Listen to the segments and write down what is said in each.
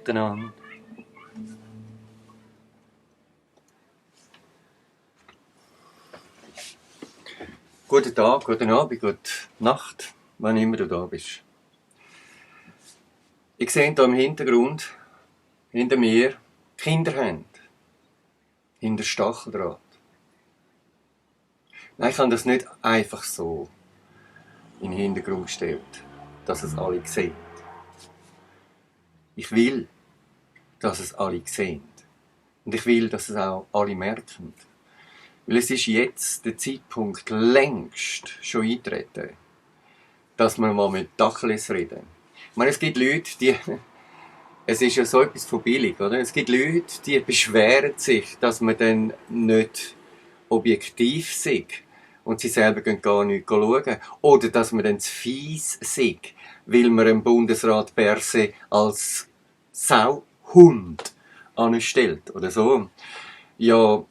miteinander. Guten Tag, guten Abend, gute Nacht, wann immer du da bist. Ich sehe hier im Hintergrund, hinter mir, Kinderhände. Hinter Stacheldraht. Nein, ich habe das nicht einfach so in den Hintergrund gestellt, dass es alle sehen. Ich will, dass es alle sehen. Und ich will, dass es auch alle merken. Weil es ist jetzt der Zeitpunkt längst schon eingetreten, dass wir mal mit Tacheles reden. Ich meine, es gibt Leute, die... Es ist ja so etwas von billig, oder? Es gibt Leute, die beschweren sich, dass man dann nicht objektiv sei und sie selber gehen gar nicht schauen. Oder dass man dann zu fies sei, weil man dem Bundesrat Berse als Sauhund anstellt oder so. Ja,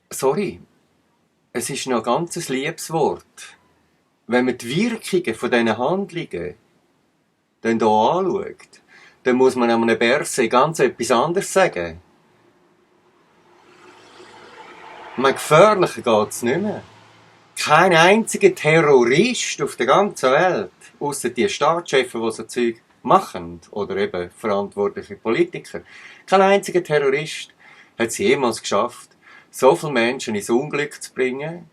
sorry, es ist noch ein ganz liebes Wort. Wenn man die Wirkungen von diesen Handlungen dann hier anschaut, dann muss man einem Berse ganz etwas anderes sagen. Gefährlicher geht es nicht mehr. Kein einziger Terrorist auf der ganzen Welt, ausser die Staatschefs, die so Zeug machen, oder eben verantwortliche Politiker, kein einziger Terrorist hat es jemals geschafft, so viele Menschen ins Unglück zu bringen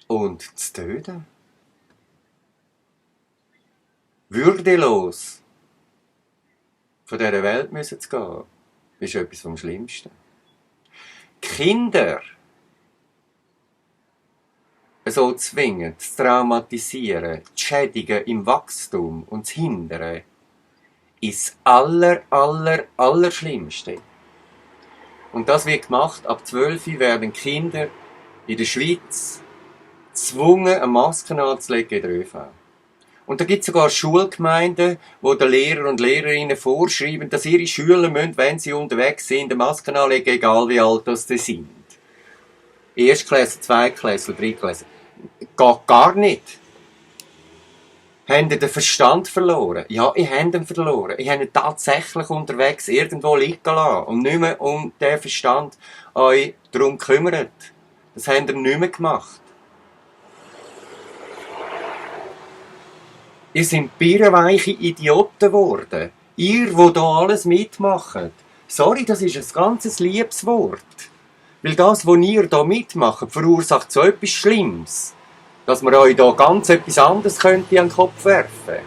und zu töten. Würdelos von dieser Welt müssen zu gehen, ist etwas vom Schlimmsten. Kinder so zwingen, zu traumatisieren, zu schädigen im Wachstum und zu hindern, ist das Allerschlimmste. Und das wird gemacht, ab 12 werden Kinder in der Schweiz gezwungen, eine Maske anzulegen in der ÖV. Und da gibt es sogar Schulgemeinden, wo die Lehrer und Lehrerinnen vorschreiben, dass ihre Schüler müssen, wenn sie unterwegs sind, eine Maske anlegen, egal wie alt sie sind. Erstklasse, Zweitklasse, Drittklasse. Geht gar nicht. Haben ihr den Verstand verloren? Ja, ich habe ihn verloren. Ich habe ihn tatsächlich unterwegs irgendwo liegen lassen und nicht mehr um den Verstand euch darum gekümmert. Das habt ihr nicht mehr gemacht. Ihr seid birrenweiche Idioten geworden. Ihr, die hier alles mitmacht. Sorry, das ist ein ganz liebes Wort. Weil das, was ihr hier mitmacht, verursacht so etwas Schlimmes, dass man euch hier ganz etwas anderes könnte an den Kopf werfen.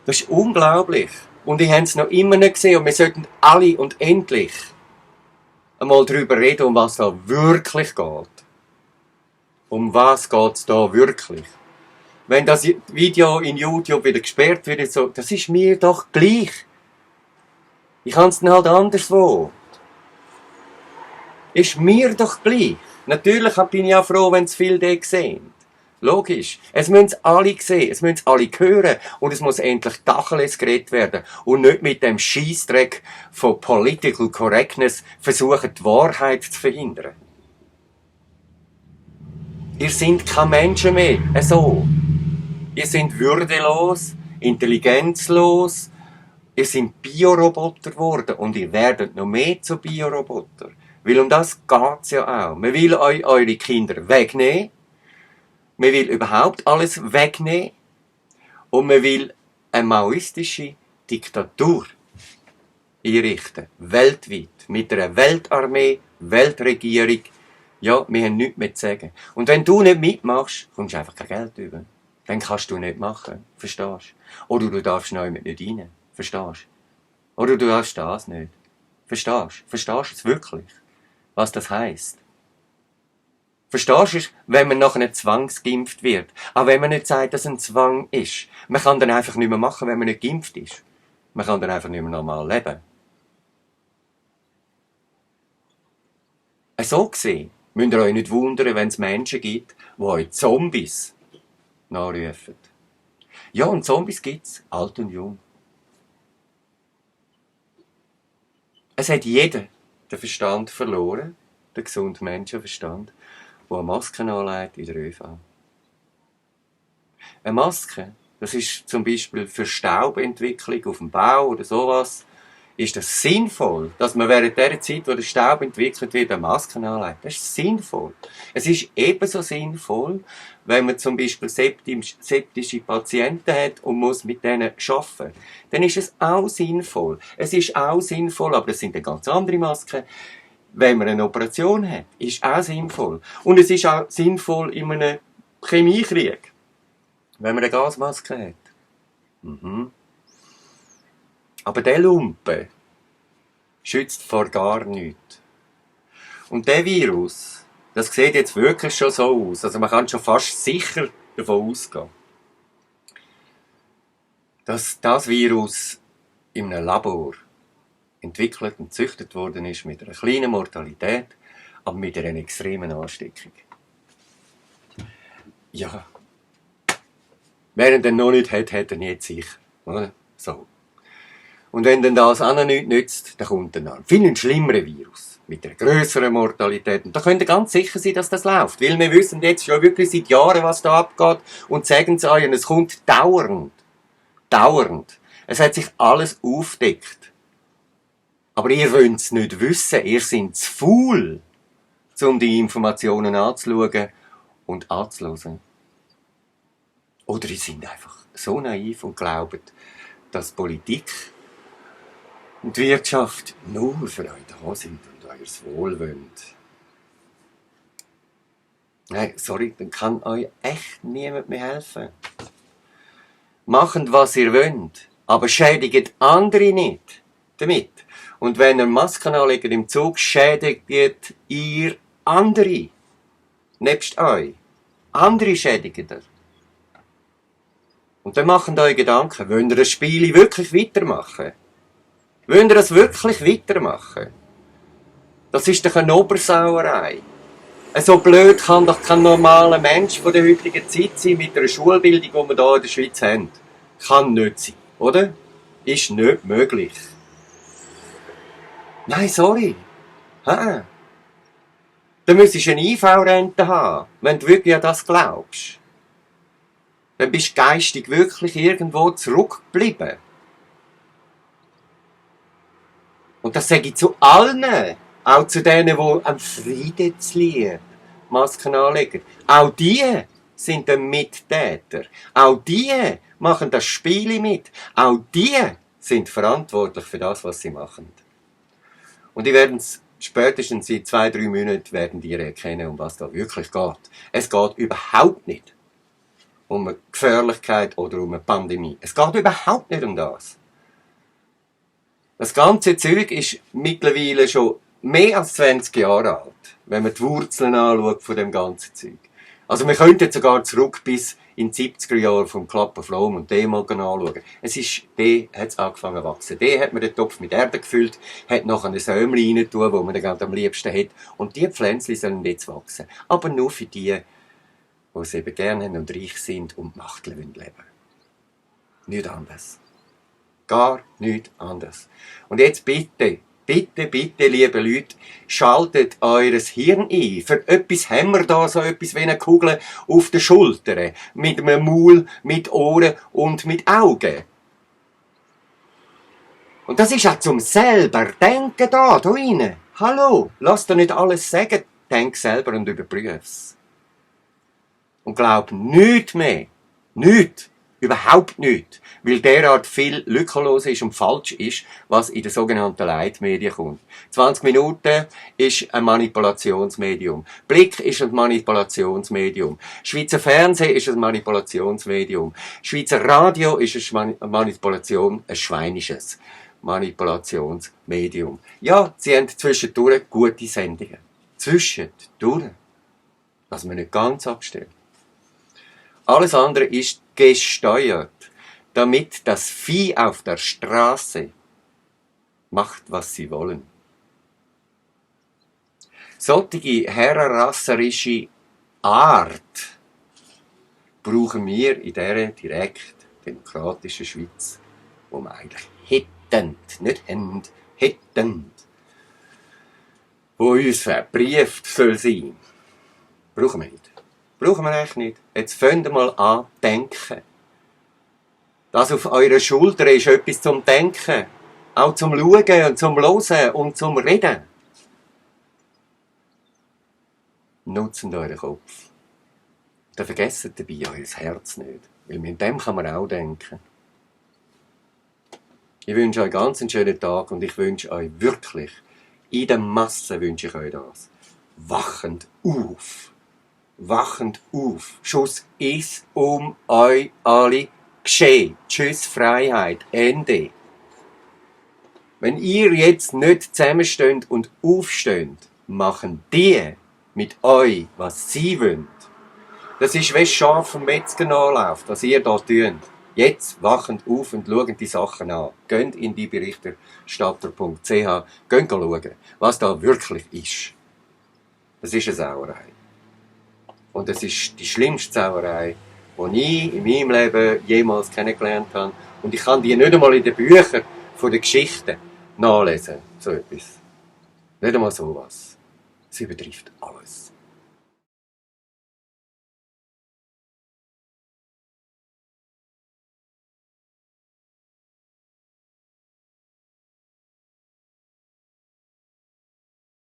Das ist unglaublich. Und ich habe es noch immer nicht gesehen. Und wir sollten alle und endlich einmal darüber reden, um was da wirklich geht. Um was geht es da wirklich? Wenn das Video in YouTube wieder gesperrt wird, so, das ist mir doch gleich. Ich kann es dann halt anderswo. Ist mir doch gleich. Natürlich bin ich auch froh, wenn es viele da sehen. Logisch. Es müssen es alle sehen, es müssen es alle hören und es muss endlich Tacheles geredet werden und nicht mit dem Scheissdreck von Political Correctness versuchen, die Wahrheit zu verhindern. Ihr seid keine Menschen mehr. So. Ihr seid würdelos, intelligenzlos, ihr seid Bioroboter geworden und ihr werdet noch mehr zu Bioroboter. Weil um das geht's ja auch. Man will euch eure Kinder wegnehmen, man will überhaupt alles wegnehmen und man will eine maoistische Diktatur einrichten, weltweit, mit einer Weltarmee, Weltregierung. Ja, wir haben nichts mehr zu sagen. Und wenn du nicht mitmachst, kommst du einfach kein Geld über. Dann kannst du nicht machen, verstehst du? Oder du darfst neu mit nicht rein, verstehst du? Oder du darfst das nicht, verstehst du? Verstehst du es wirklich, was das heisst? Verstehst du es, wenn man nachher zwangsgeimpft wird? Auch wenn man nicht sagt, dass es ein Zwang ist. Man kann dann einfach nicht mehr machen, wenn man nicht geimpft ist. Man kann dann einfach nicht mehr normal leben. So gesehen müsst ihr euch nicht wundern, wenn es Menschen gibt, die euch Zombies nachrufen. Ja, und Zombies gibt's, alt und jung. Es hat jeder den Verstand verloren, den gesunden Menschenverstand, der eine Maske anlegt in der ÖV. Eine Maske das ist zum Beispiel für Staubentwicklung auf dem Bau oder sowas, ist das sinnvoll, dass man während der Zeit, wo der Staub entwickelt wird, eine Maske anlegt. Das ist sinnvoll. Es ist ebenso sinnvoll, wenn man zum Beispiel septische Patienten hat und muss mit denen arbeiten. Dann ist es auch sinnvoll. Es ist auch sinnvoll, aber das sind dann ganz andere Masken, wenn man eine Operation hat. Ist auch sinnvoll. Und es ist auch sinnvoll in einem Chemiekrieg, wenn man eine Gasmaske hat. Aber der Lumpe schützt vor gar nichts. Und der Virus, das sieht jetzt wirklich schon so aus. Also man kann schon fast sicher davon ausgehen, dass das Virus in einem Labor entwickelt und gezüchtet worden ist mit einer kleinen Mortalität, aber mit einer extremen Ansteckung. Ja. Wer ihn dann noch nicht hat, hat er nicht sicher. Oder? So. Und wenn dann das auch noch nichts nützt, dann kommt dann ein viel schlimmerer Virus. Mit einer grösseren Mortalität. Und da könnt ihr ganz sicher sein, dass das läuft. Weil wir wissen jetzt schon wirklich seit Jahren, was da abgeht. Und sagen es euch, und es kommt dauernd. Dauernd. Es hat sich alles aufgedeckt. Aber ihr wollt es nicht wissen. Ihr seid zu faul, um die Informationen anzuschauen und anzuhören. Oder ihr seid einfach so naiv und glaubt, dass Politik und die Wirtschaft nur für euch da sind und euers Wohl wollen. Nein, sorry, dann kann euch echt niemand mehr helfen. Macht, was ihr wollt, aber schädigt andere nicht damit. Und wenn ihr Masken anlegt im Zug, schädigt ihr andere. Nebst euch. Andere schädigt ihr. Und dann macht euch Gedanken, wollt ihr das Spiel wirklich weitermachen? Wollt ihr das wirklich weitermachen? Das ist doch eine Obersauerei. So blöd kann doch kein normaler Mensch von der heutigen Zeit sein mit einer Schulbildung, die wir hier in der Schweiz haben. Kann nicht sein, oder? Ist nicht möglich. Nein, sorry. Ha. Dann müsstest du eine IV-Rente haben, wenn du wirklich an das glaubst. Dann bist du geistig wirklich irgendwo zurückgeblieben. Und das sage ich zu allen, auch zu denen, die am Friedenslied Masken anlegen. Auch die sind ein Mittäter. Auch die machen das Spiel mit. Auch die sind verantwortlich für das, was sie machen. Und die werden es spätestens in 2-3 Monaten werden die erkennen, um was da wirklich geht. Es geht überhaupt nicht um eine Gefährlichkeit oder um eine Pandemie. Es geht überhaupt nicht um das. Das ganze Zeug ist mittlerweile schon mehr als 20 Jahre alt, wenn man die Wurzeln anschaut von dem ganzen Zeug. Also wir könnten sogar zurück bis in die 70er Jahre vom Club of Rome und den mal anschauen. Der hat angefangen zu wachsen. Der hat man den Topf mit Erde gefüllt, hat nachher ein Säumchen rein wo man den am liebsten hat. Und die Pflänzchen sollen jetzt wachsen. Aber nur für die es eben gerne haben und reich sind und Machtel leben wollen. Nicht anders. Gar nichts anderes. Und jetzt bitte, bitte, bitte, liebe Leute, schaltet eures Hirn ein. Für etwas haben wir da so etwas wie eine Kugel auf der Schulter. Mit einem Maul, mit Ohren und mit Augen. Und das ist auch zum selber denken da rein. Hallo, lass dir nicht alles sagen. Denk selber und überprüf's. Und glaub nichts mehr. Nichts. Überhaupt nicht, weil derart viel lückenlos ist und falsch ist, was in den sogenannten Leitmedien kommt. 20 Minuten ist ein Manipulationsmedium. Blick ist ein Manipulationsmedium. Schweizer Fernsehen ist ein Manipulationsmedium. Schweizer Radio ist ein ein schweinisches Manipulationsmedium. Ja, sie haben zwischendurch gute Sendungen. Zwischendurch. Dass man nicht ganz abstellt. Alles andere ist gesteuert, damit das Vieh auf der Straße macht, was sie wollen. Solche herrenrasserische Art brauchen wir in dieser direkt demokratischen Schweiz, wo wir eigentlich hätten, nicht haben, hätten, wo uns verbrieft soll sein. Brauchen wir nicht. Brauchen wir eigentlich nicht. Jetzt fangen wir mal an denken. Das auf eurer Schulter ist etwas zum Denken, auch zum Schauen und zum Hören und zum Reden. Nutzt euren Kopf. Dann vergesst dabei euer Herz nicht, weil mit dem kann man auch denken. Ich wünsche euch ganz einen schönen Tag und ich wünsche euch wirklich, in der Masse wünsche ich euch das. Wachend auf. Wachend auf. Schuss ist um euch alle geschehen. Tschüss, Freiheit. Ende. Wenn ihr jetzt nicht zusammensteht und aufsteht, machen die mit euch, was sie wollen. Das ist, wie Schaf vom Metzger nachläuft, was ihr da tut. Jetzt wachend auf und schaut die Sachen an. Geht in die Berichterstatter.ch, geht schauen, was da wirklich ist. Das ist eine Sauerei. Und das ist die schlimmste Sauerei, die ich in meinem Leben jemals kennengelernt habe. Und ich kann die nicht einmal in den Büchern von den Geschichten nachlesen. So etwas. Nicht einmal sowas. Sie übertrifft alles.